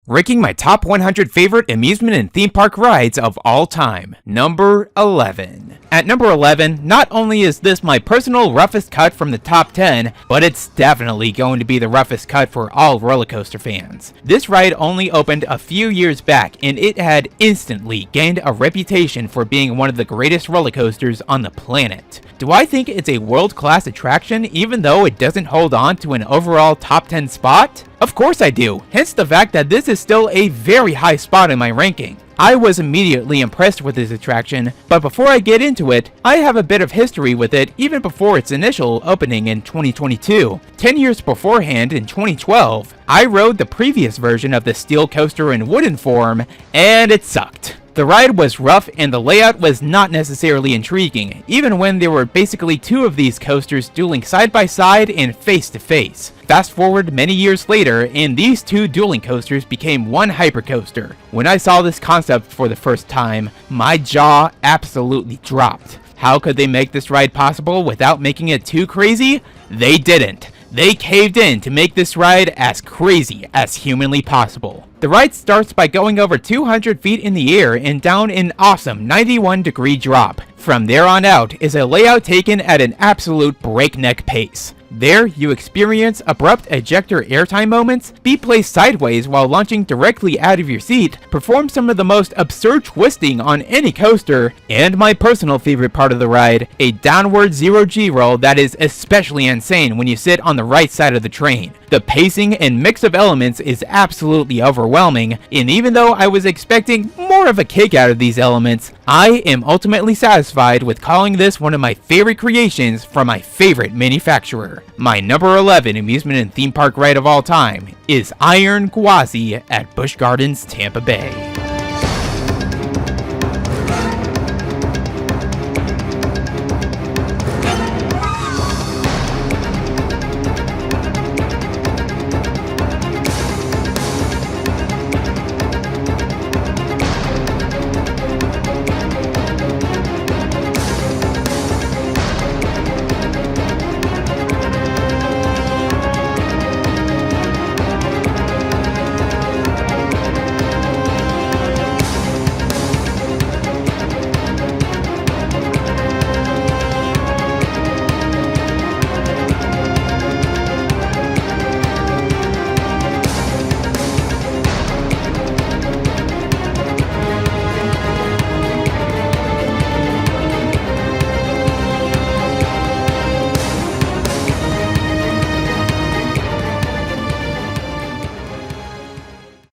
Ranking my top 100 favorite amusement and theme park rides of all time. Number 11. At number 11, not only is this my personal roughest cut from the top 10, but it's definitely going to be the roughest cut for all roller coaster fans. This ride only opened a few years back, and it had instantly gained a reputation for being one of the greatest roller coasters on the planet. Do I think it's a world-class attraction even though it doesn't hold on to an overall top 10 spot? Of course I do, hence the fact that this is still a very high spot in my ranking. I was immediately impressed with this attraction, but before I get into it, I have a bit of history with it even before its initial opening in 2022. 10 years beforehand, in 2012, I rode the previous version of the steel coaster in wooden form, and it sucked. The ride was rough and the layout was not necessarily intriguing, even when there were basically two of these coasters dueling side by side and face to face. Fast forward many years later, and these two dueling coasters became one hypercoaster. When I saw this concept for the first time, my jaw absolutely dropped. How could they make this ride possible without making it too crazy? They didn't. They caved in to make this ride as crazy as humanly possible. The ride starts by going over 200 feet in the air and down an awesome 91-degree drop. From there on out is a layout taken at an absolute breakneck pace. There, you experience abrupt ejector airtime moments, be placed sideways while launching directly out of your seat, perform some of the most absurd twisting on any coaster, and my personal favorite part of the ride, a downward zero-G roll that is especially insane when you sit on the right side of the train. The pacing and mix of elements is absolutely overwhelming, and even though I was expecting more of a kick out of these elements, I am ultimately satisfied with calling this one of my favorite creations from my favorite manufacturer. My number 11 amusement and theme park ride of all time is Iron Gwazi at Busch Gardens, Tampa Bay.